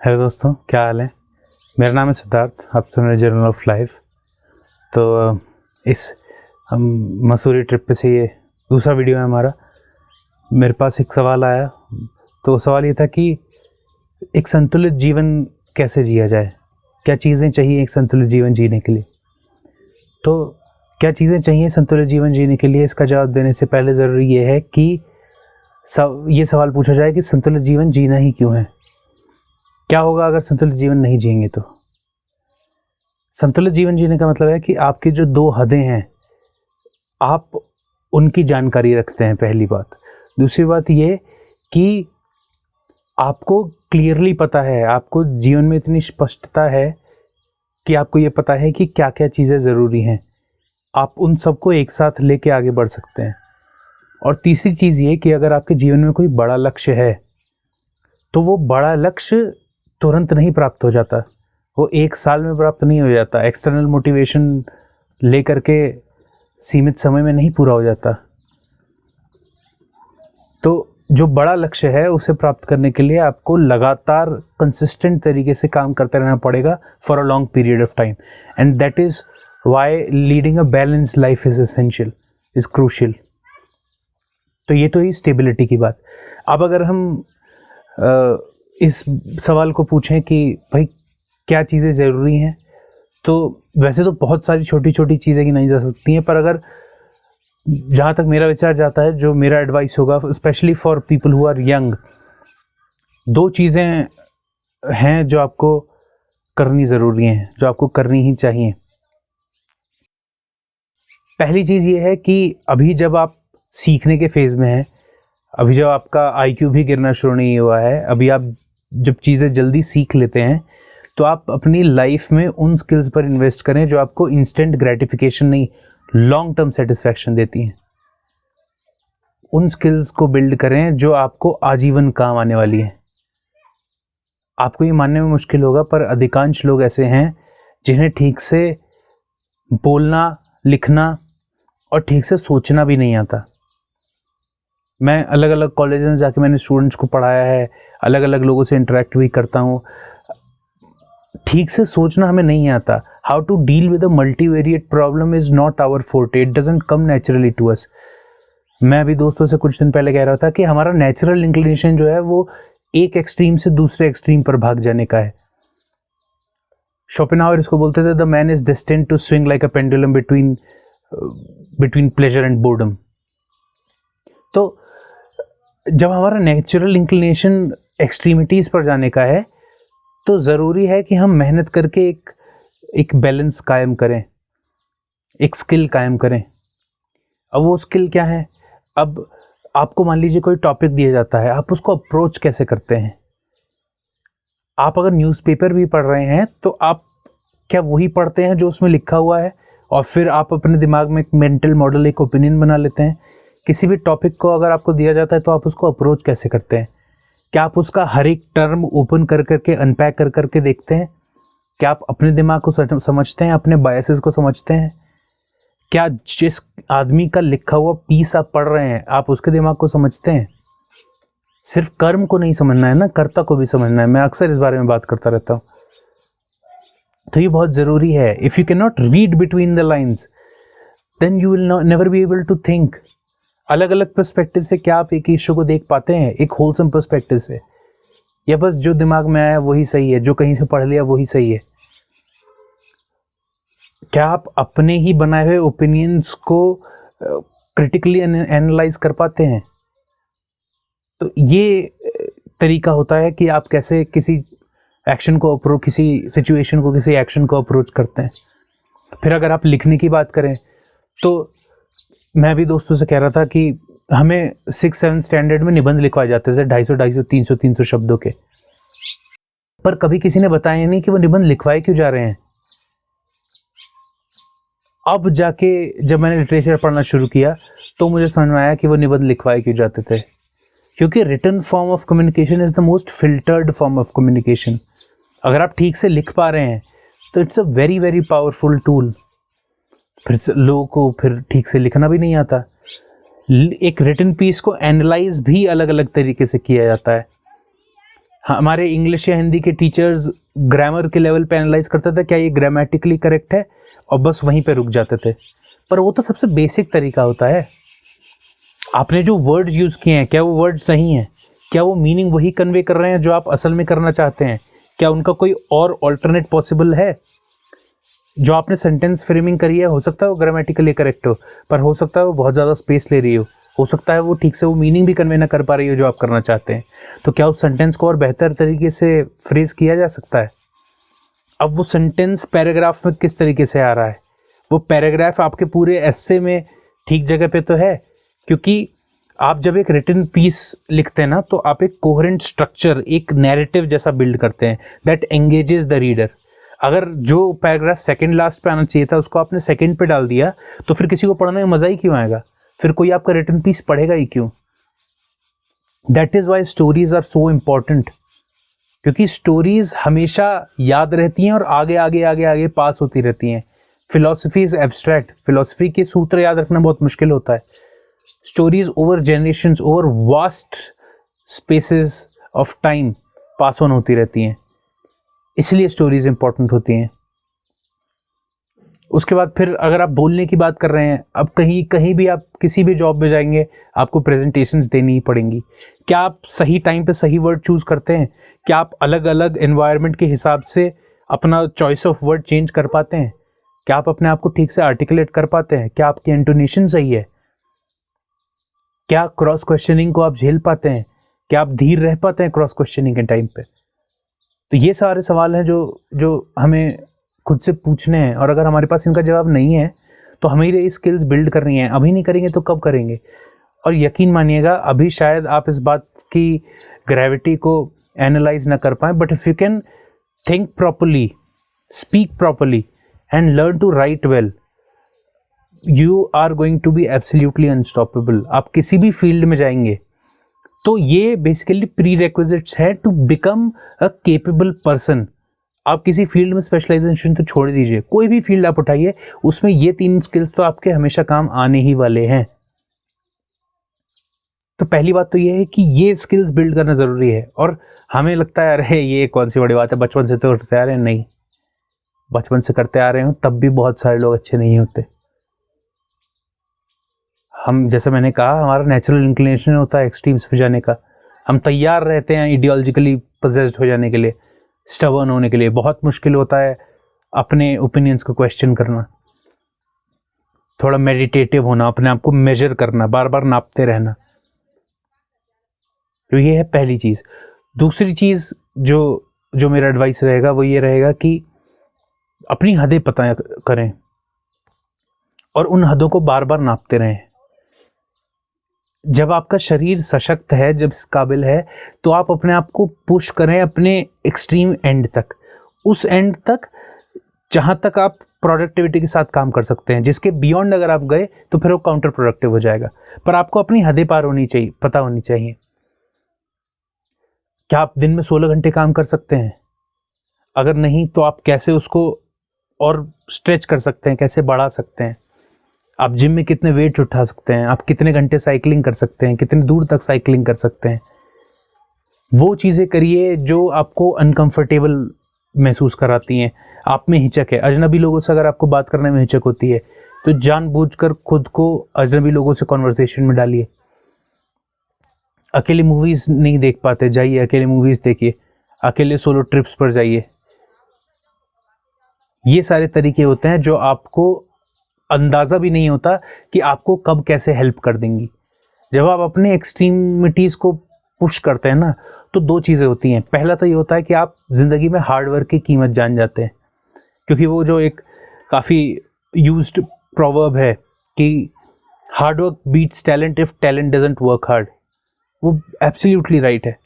Hello दोस्तों, क्या हाल है। मेरा नाम है सिद्धार्थ। आप सुन रहे जर्नल ऑफ लाइफ। तो इस हम मसूरी ट्रिप पे से ये दूसरा वीडियो है हमारा। मेरे पास एक सवाल आया, तो सवाल ये था कि एक संतुलित जीवन कैसे जिया जाए, क्या चीज़ें चाहिए एक संतुलित जीवन जीने के लिए। तो क्या चीज़ें चाहिए संतुलित जीवन जीने के लिए, इसका जवाब देने से पहले ज़रूरी ये है कि ये सवाल पूछा जाए कि संतुलित जीवन जीना ही क्यों है। क्या होगा अगर संतुलित जीवन नहीं जिएंगे। तो संतुलित जीवन जीने का मतलब है कि आपकी जो दो हदें हैं आप उनकी जानकारी रखते हैं, पहली बात। दूसरी बात ये कि आपको क्लियरली पता है, आपको जीवन में इतनी स्पष्टता है कि आपको ये पता है कि क्या क्या चीज़ें ज़रूरी हैं। आप उन सबको एक साथ लेके आगे बढ़ सकते हैं। और तीसरी चीज़ ये कि अगर आपके जीवन में कोई बड़ा लक्ष्य है तो वो बड़ा लक्ष्य तुरंत नहीं प्राप्त हो जाता, वो एक साल में प्राप्त नहीं हो जाता, एक्सटर्नल मोटिवेशन लेकर के सीमित समय में नहीं पूरा हो जाता। तो जो बड़ा लक्ष्य है उसे प्राप्त करने के लिए आपको लगातार कंसिस्टेंट तरीके से काम करते रहना पड़ेगा for a long period of time, and that is Y leading a balance life is essential, is crucial. तो ये तो ही स्टेबिलिटी की बात। अब अगर हम इस सवाल को पूछें कि भाई क्या चीज़ें ज़रूरी हैं, तो वैसे तो बहुत सारी छोटी छोटी चीज़ें गिनाई जा सकती हैं, पर अगर जहाँ तक मेरा विचार जाता है, जो मेरा एडवाइस होगा specially for people who are young, दो चीज़ें हैं जो आपको करनी ज़रूरी हैं, जो आपको करनी ही चाहिए। पहली चीज़ ये है कि अभी जब आप सीखने के फेज़ में हैं, अभी जब आपका IQ भी गिरना शुरू नहीं हुआ है, अभी आप जब चीज़ें जल्दी सीख लेते हैं, तो आप अपनी लाइफ में उन स्किल्स पर इन्वेस्ट करें जो आपको इंस्टेंट ग्रेटिफिकेशन नहीं, लॉन्ग टर्म सेटिस्फैक्शन देती हैं। उन स्किल्स को बिल्ड करें जो आपको आजीवन काम आने वाली हैं। आपको ये मानने में मुश्किल होगा, पर अधिकांश लोग ऐसे हैं जिन्हें ठीक से बोलना, लिखना और ठीक से सोचना भी नहीं आता। मैं अलग अलग कॉलेज में जाके मैंने स्टूडेंट्स को पढ़ाया है, अलग अलग लोगों से इंटरेक्ट भी करता हूँ। ठीक से सोचना हमें नहीं आता। How to deal with a multivariate problem is not our forte, it doesn't come naturally to us. मैं अभी दोस्तों से कुछ दिन पहले कह रहा था कि हमारा नेचुरल इंक्लिनेशन जो है वो एक एक्सट्रीम से दूसरे एक्सट्रीम पर भाग जाने का है। शोपेनहावर इसको बोलते थे, the man is destined to swing like a pendulum between pleasure and boredom. तो जब हमारा नेचुरल इंक्लिनेशन एक्सट्रीमिटीज़ पर जाने का है, तो ज़रूरी है कि हम मेहनत करके एक बैलेंस कायम करें, एक स्किल कायम करें। अब वो स्किल क्या है? अब आपको मान लीजिए कोई टॉपिक दिया जाता है, आप उसको अप्रोच कैसे करते हैं। आप अगर न्यूज़पेपर भी पढ़ रहे हैं तो आप क्या वही पढ़ते हैं जो उसमें लिखा हुआ है, और फिर आप अपने दिमाग में एक मेंटल मॉडल, एक ओपिनियन बना लेते हैं। किसी भी टॉपिक को अगर आपको दिया जाता है तो आप उसको अप्रोच कैसे करते हैं? क्या आप उसका हर एक टर्म ओपन कर करके, अनपैक कर करके देखते हैं? क्या आप अपने दिमाग को समझते हैं, अपने बायसेस को समझते हैं? क्या जिस आदमी का लिखा हुआ पीस आप पढ़ रहे हैं, आप उसके दिमाग को समझते हैं? सिर्फ कर्म को नहीं समझना है ना, कर्ता को भी समझना है। मैं अक्सर इस बारे में बात करता रहता हूँ। तो ये बहुत ज़रूरी है। If you can not read between the lines, then you will never be able to think. अलग अलग पर्सपेक्टिव से क्या आप एक इश्यू को देख पाते हैं, एक होलसम पर्सपेक्टिव से, या बस जो दिमाग में आया वही सही है, जो कहीं से पढ़ लिया वही सही है? क्या आप अपने ही बनाए हुए ओपिनियंस को क्रिटिकली एनालाइज कर पाते हैं? तो ये तरीका होता है कि आप कैसे किसी एक्शन को किसी सिचुएशन को, किसी एक्शन को अप्रोच करते हैं। फिर अगर आप लिखने की बात करें, तो मैं भी दोस्तों से कह रहा था कि हमें 6-7 स्टैंडर्ड में निबंध लिखवाए जाते थे 250, 300 शब्दों के, पर कभी किसी ने बताया नहीं कि वो निबंध लिखवाए क्यों जा रहे हैं। अब जाके जब मैंने लिटरेचर पढ़ना शुरू किया तो मुझे समझ में आया कि वो निबंध लिखवाए क्यों जाते थे। क्योंकि written form of communication is the most filtered form of communication. अगर आप ठीक से लिख पा रहे हैं तो it's a very very powerful tool. फिर लोगों को फिर ठीक से लिखना भी नहीं आता। एक रिटन पीस को एनालाइज भी अलग अलग तरीके से किया जाता है। हमारे इंग्लिश या हिंदी के टीचर्स ग्रामर के लेवल पे एनालाइज करते थे क्या ये ग्रामेटिकली करेक्ट है, और बस वहीं पे रुक जाते थे। पर वो तो सबसे बेसिक तरीका होता है। आपने जो वर्ड्स यूज़ किए हैं, क्या वो वर्ड सही हैं? क्या वो मीनिंग वही कन्वे कर रहे हैं जो आप असल में करना चाहते हैं? क्या उनका कोई और ऑल्टरनेट पॉसिबल है? जो आपने सेंटेंस फ्रेमिंग करी है, हो सकता है वो ग्रामेटिकली करेक्ट हो, पर हो सकता है वो बहुत ज़्यादा स्पेस ले रही हो सकता है वो ठीक से वो मीनिंग भी कन्वे ना कर पा रही हो जो आप करना चाहते हैं। तो क्या उस सेंटेंस को और बेहतर तरीके से फ्रेज किया जा सकता है? अब वो सेंटेंस पैराग्राफ में किस तरीके से आ रहा है, वो पैराग्राफ आपके पूरे एस्से में ठीक जगह पे तो है? क्योंकि आप जब एक रिटन पीस लिखते हैं ना, तो आप एक कोहेरेंट स्ट्रक्चर, एक नैरेटिव जैसा बिल्ड करते हैं दैट एंगेजेस द रीडर। अगर जो पैराग्राफ सेकंड लास्ट पे आना चाहिए था उसको आपने सेकंड पे डाल दिया, तो फिर किसी को पढ़ने में मज़ा ही क्यों आएगा? फिर कोई आपका रिटन पीस पढ़ेगा ही क्यों? That is why stories are so important, क्योंकि स्टोरीज हमेशा याद रहती हैं और आगे आगे आगे आगे पास होती रहती हैं। फिलॉसफी इज एब्स्ट्रैक्ट, फिलॉसफी के सूत्र याद रखना बहुत मुश्किल होता है। Stories over generations, over vast spaces of time pass on होती रहती हैं, इसलिए स्टोरीज इंपॉर्टेंट होती हैं। उसके बाद फिर अगर आप बोलने की बात कर रहे हैं, अब कहीं कहीं भी आप किसी भी जॉब में जाएंगे आपको प्रेजेंटेशंस देनी ही पड़ेंगी। क्या आप सही टाइम पे सही वर्ड चूज़ करते हैं? क्या आप अलग अलग एनवायरनमेंट के हिसाब से अपना चॉइस ऑफ वर्ड चेंज कर पाते हैं? क्या आप अपने आप को ठीक से आर्टिकुलेट कर पाते हैं? क्या आपकी इंटोनेशन सही है? क्या क्रॉस क्वेश्चनिंग को आप झेल पाते हैं? क्या आप धीर रह पाते हैं क्रॉस क्वेश्चनिंग के टाइम पे? तो ये सारे सवाल हैं जो हमें खुद से पूछने हैं, और अगर हमारे पास इनका जवाब नहीं है तो हमें ये स्किल्स बिल्ड करनी है। अभी नहीं करेंगे तो कब करेंगे? और यकीन मानिएगा, अभी शायद आप इस बात की ग्रेविटी को एनालाइज ना कर पाएँ, but if you can think properly, speak properly and learn to write well, you are going to be absolutely unstoppable. आप किसी भी फील्ड में जाएंगे तो ये बेसिकली प्री रिक्विजिट्स है to become a capable person. आप किसी फील्ड में स्पेशलाइजेशन तो छोड़ दीजिए, कोई भी फील्ड आप उठाइए, उसमें ये 3 स्किल्स तो आपके हमेशा काम आने ही वाले हैं। तो पहली बात तो ये है कि ये स्किल्स बिल्ड करना ज़रूरी है। और हमें लगता है अरे ये कौन सी बड़ी बात है, बचपन से तो करते आ रहे हैं। नहीं, बचपन से करते आ रहे हो तब भी बहुत सारे लोग अच्छे नहीं होते। हम, जैसे मैंने कहा, हमारा नेचुरल इंक्लिनेशन होता है एक्सट्रीम्स पे जाने का। हम तैयार रहते हैं आइडियोलॉजिकली पोजेस्ड हो जाने के लिए, स्टबर्न होने के लिए। बहुत मुश्किल होता है अपने ओपिनियंस को क्वेश्चन करना, थोड़ा मेडिटेटिव होना, अपने आप को मेजर करना, बार बार नापते रहना। तो ये है पहली चीज़। दूसरी चीज़ जो मेरा एडवाइस रहेगा वो ये रहेगा कि अपनी हदें पता करें और उन हदों को बार बार नापते रहें। जब आपका शरीर सशक्त है, जब इस काबिल है, तो आप अपने आप को पुश करें अपने एक्सट्रीम एंड तक, उस एंड तक जहाँ तक आप प्रोडक्टिविटी के साथ काम कर सकते हैं। जिसके बियॉन्ड अगर आप गए तो फिर वो काउंटर प्रोडक्टिव हो जाएगा। पर आपको अपनी हदें पार होनी चाहिए, पता होनी चाहिए। क्या आप दिन में 16 घंटे काम कर सकते हैं? अगर नहीं तो आप कैसे उसको और स्ट्रेच कर सकते हैं, कैसे बढ़ा सकते हैं? आप जिम में कितने वेट्स उठा सकते हैं? आप कितने घंटे साइकिलिंग कर सकते हैं? कितनी दूर तक साइकिलिंग कर सकते हैं? वो चीज़ें करिए जो आपको अनकंफर्टेबल महसूस कराती हैं। आप में हिचक है, अजनबी लोगों से अगर आपको बात करने में हिचक होती है तो जानबूझकर खुद को अजनबी लोगों से कॉन्वर्सेशन में डालिए। अकेले मूवीज़ नहीं देख पाते, जाइए अकेले मूवीज़ देखिए, अकेले सोलो ट्रिप्स पर जाइए। ये सारे तरीके होते हैं जो आपको अंदाज़ा भी नहीं होता कि आपको कब कैसे हेल्प कर देंगी। जब आप अपने एक्सट्रीमिटीज़ को पुश करते हैं ना, तो 2 चीज़ें होती हैं। पहला तो ये होता है कि आप ज़िंदगी में हार्डवर्क की कीमत जान जाते हैं, क्योंकि वो जो एक काफ़ी यूज्ड प्रोवर्ब है कि hard work beats talent if talent doesn't work hard, वो एब्सोल्युटली राइट है।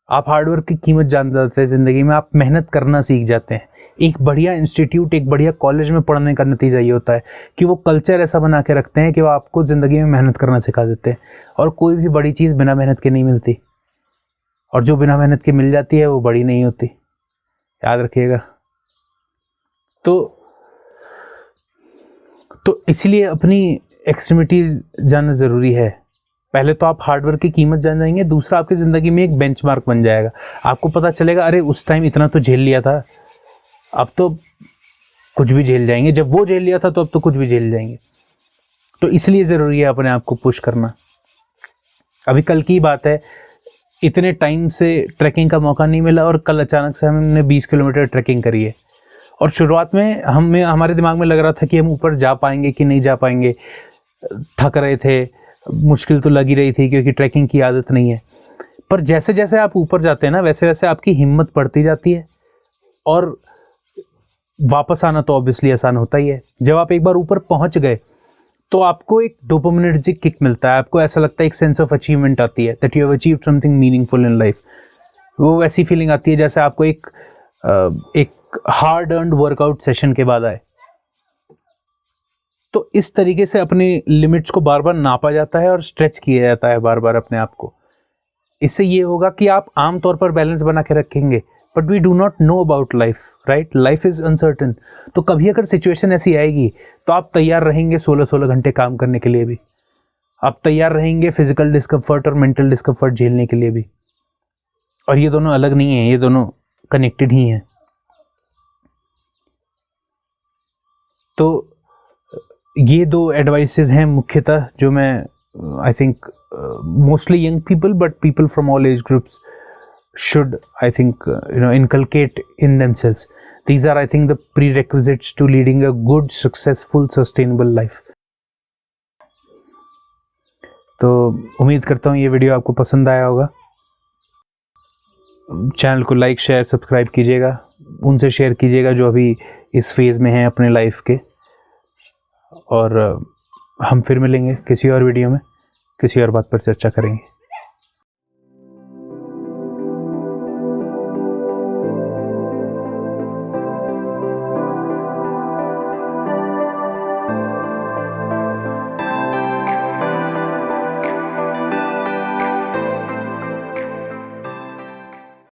आप हार्डवर्क की कीमत जान जाते हैं ज़िंदगी में, आप मेहनत करना सीख जाते हैं। एक बढ़िया इंस्टीट्यूट, एक बढ़िया कॉलेज में पढ़ने का नतीजा ये होता है कि वो कल्चर ऐसा बना के रखते हैं कि वो आपको ज़िंदगी में मेहनत करना सिखा देते हैं। और कोई भी बड़ी चीज़ बिना मेहनत के नहीं मिलती, और जो बिना मेहनत के मिल जाती है वो बड़ी नहीं होती, याद रखिएगा। तो इसलिए अपनी एक्सट्रीमिटीज़ जानना ज़रूरी है। पहले तो आप हार्डवर्क की कीमत जान जाएंगे, दूसरा आपकी ज़िंदगी में एक बेंचमार्क बन जाएगा। आपको पता चलेगा अरे उस टाइम इतना तो झेल लिया था, अब तो कुछ भी झेल जाएंगे, जब वो झेल लिया था तो अब तो कुछ भी झेल जाएंगे। तो इसलिए ज़रूरी है अपने आप को पुश करना। अभी कल की बात है, इतने टाइम से ट्रैकिंग का मौका नहीं मिला और कल अचानक से हमने 20 किलोमीटर ट्रैकिंग करी है। और शुरुआत में हमारे दिमाग में लग रहा था कि हम ऊपर जा पाएंगे कि नहीं जा पाएंगे, थक रहे थे, मुश्किल तो लगी रही थी क्योंकि ट्रैकिंग की आदत नहीं है। पर जैसे जैसे आप ऊपर जाते हैं ना, वैसे वैसे आपकी हिम्मत बढ़ती जाती है और वापस आना तो ऑब्वियसली आसान होता ही है। जब आप एक बार ऊपर पहुंच गए तो आपको एक डोपामिनर्जिक किक मिलता है, आपको ऐसा लगता है, एक सेंस ऑफ अचीवमेंट आती है, that you have achieved something meaningful in life. वो वैसी फीलिंग आती है जैसे आपको एक हार्ड अर्नड वर्कआउट सेशन के बाद आए। तो इस तरीके से अपनी लिमिट्स को बार बार नापा जाता है और स्ट्रेच किया जाता है बार बार अपने आप को। इससे ये होगा कि आप आमतौर पर बैलेंस बना के रखेंगे, but we do not know about life, right? Life is uncertain. तो कभी अगर सिचुएशन ऐसी आएगी तो आप तैयार रहेंगे 16-16 घंटे काम करने के लिए भी, आप तैयार रहेंगे फिजिकल डिस्कम्फर्ट और मेंटल डिस्कम्फर्ट झेलने के लिए भी। और ये दोनों अलग नहीं है, ये दोनों कनेक्टेड ही हैं। तो ये दो एडवाइसेस हैं मुख्यतः जो मैं I think mostly young people but people from all age groups should, I think, inculcate in themselves. These are, I think, the prerequisites to leading a good, successful, sustainable life. तो उम्मीद करता हूँ ये video आपको पसंद आया होगा। Channel को लाइक, शेयर, सब्सक्राइब कीजिएगा, उनसे शेयर कीजिएगा जो अभी इस फेज़ में हैं अपने लाइफ के। और हम फिर मिलेंगे किसी और वीडियो में, किसी और बात पर चर्चा करेंगे।